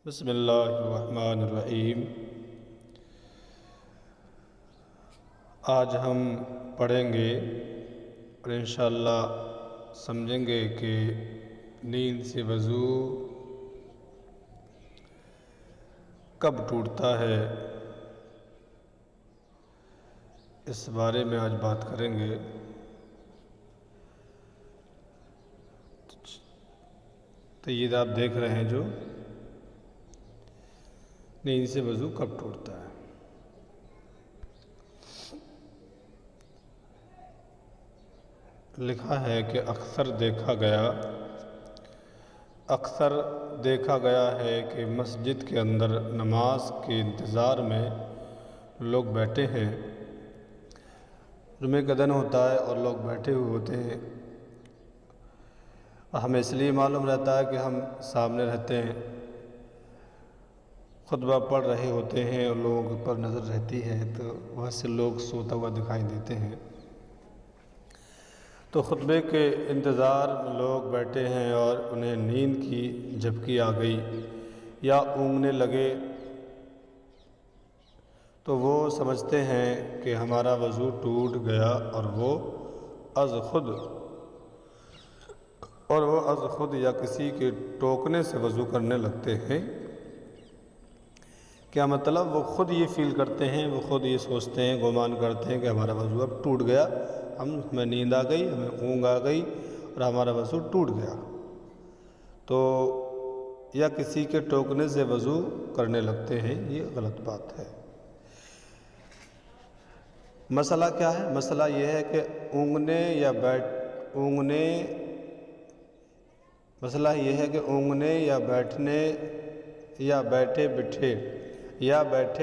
بسم اللہ الرحمن الرحیم۔ آج ہم پڑھیں گے اور انشاءاللہ سمجھیں گے کہ نیند سے وضو کب ٹوٹتا ہے، اس بارے میں آج بات کریں گے۔ تو یہ آپ دیکھ رہے ہیں جو نیند سے وضو کب ٹوٹتا ہے۔ لکھا ہے کہ اکثر دیکھا گیا ہے کہ مسجد کے اندر نماز کے انتظار میں لوگ بیٹھے ہیں۔ جمعے کا دن ہوتا ہے اور لوگ بیٹھے ہوئے ہوتے ہیں، اور ہمیں اس لیے معلوم رہتا ہے کہ ہم سامنے رہتے ہیں، خطبہ پڑھ رہے ہوتے ہیں اور لوگوں کے اوپر نظر رہتی ہے، تو وہاں سے لوگ سوتا ہوا دکھائی دیتے ہیں۔ تو خطبے کے انتظار میں لوگ بیٹھے ہیں اور انہیں نیند کی جھپکی آ گئی یا اونگنے لگے، تو وہ سمجھتے ہیں کہ ہمارا وضو ٹوٹ گیا، اور وہ از خود یا کسی کے ٹوکنے سے وضو کرنے لگتے ہیں۔ کیا مطلب؟ وہ خود یہ فیل کرتے ہیں، وہ خود یہ سوچتے ہیں، گمان کرتے ہیں کہ ہمارا وضو اب ٹوٹ گیا، ہمیں نیند آ گئی، ہمیں اونگ آ گئی اور ہمارا وضو ٹوٹ گیا، تو یا کسی کے ٹوکنے سے وضو کرنے لگتے ہیں۔ یہ غلط بات ہے۔ مسئلہ کیا ہے؟ مسئلہ یہ ہے کہ اونگنے یا بیٹھنے یا بیٹھے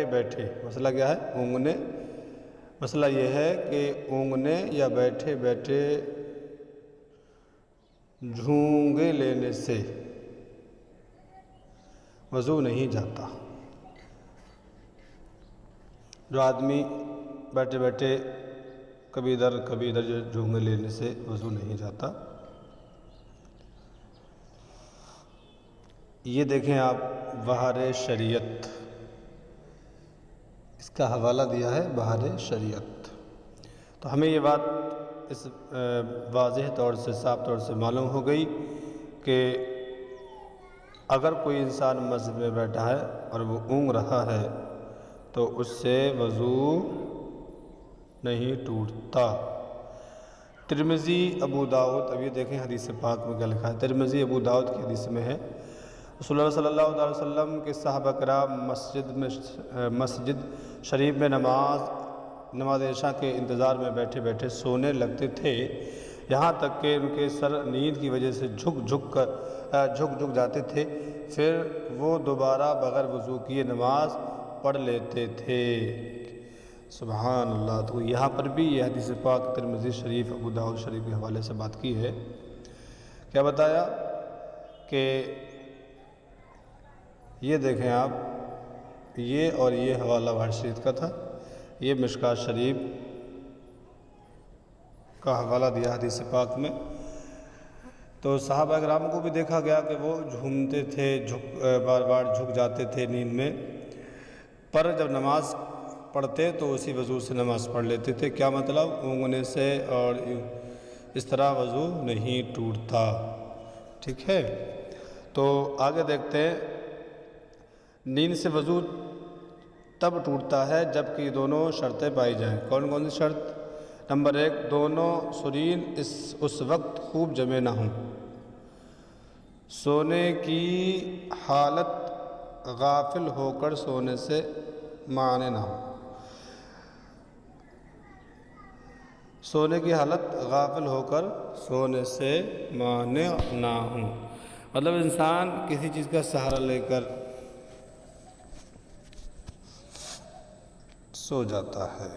بیٹھے مسئلہ کیا ہے؟ مسئلہ یہ ہے کہ اونگنے یا بیٹھے بیٹھے جھونگے لینے سے وضو نہیں جاتا۔ جو آدمی بیٹھے بیٹھے کبھی ادھر جو جھونگے لینے سے وضو نہیں جاتا۔ یہ دیکھیں آپ، بہار شریعت، اس کا حوالہ دیا ہے بہار شریعت۔ تو ہمیں یہ بات اس واضح طور سے، صاف طور سے معلوم ہو گئی کہ اگر کوئی انسان مسجد میں بیٹھا ہے اور وہ اونگ رہا ہے تو اس سے وضو نہیں ٹوٹتا۔ ترمذی، ابو داؤد، اب یہ دیکھیں حدیث پاک میں کیا لکھا ہے۔ ترمذی، ابو داؤد کی حدیث میں ہے، رسول اللہ صلی اللہ علیہ وسلم کے صحابہ کرام مسجد شریف میں نماز عشاء کے انتظار میں بیٹھے بیٹھے سونے لگتے تھے، یہاں تک کہ ان کے سر نیند کی وجہ سے جھک جاتے تھے، پھر وہ دوبارہ بغیر وضو کیے نماز پڑھ لیتے تھے۔ سبحان اللہ۔ تو یہاں پر بھی یہ حدیث پاک ترمذی شریف، ابو داؤد شریف کے حوالے سے بات کی ہے۔ کیا بتایا کہ یہ دیکھیں آپ، یہ اور یہ حوالہ بہار شریف کا تھا، یہ مشکوٰۃ شریف کا حوالہ دیا حدیث پاک میں۔ تو صحابہ کرام کو بھی دیکھا گیا کہ وہ جھومتے تھے، بار بار جھک جاتے تھے نیند میں، پر جب نماز پڑھتے تو اسی وضو سے نماز پڑھ لیتے تھے۔ کیا مطلب؟ اونگنے سے اور اس طرح وضو نہیں ٹوٹتا۔ ٹھیک ہے، تو آگے دیکھتے ہیں۔ نیند سے وضو تب ٹوٹتا ہے جب کہ دونوں شرطیں پائی جائیں۔ کون کون سی شرط؟ نمبر 1، دونوں سرین اس وقت خوب جمے نہ ہوں۔ سونے کی حالت غافل ہو کر سونے سے مانع نہ ہو۔ سونے کی حالت غافل ہو کر سونے سے مانع نہ ہوں، مطلب انسان کسی چیز کا سہارا لے کر سو جاتا ہے۔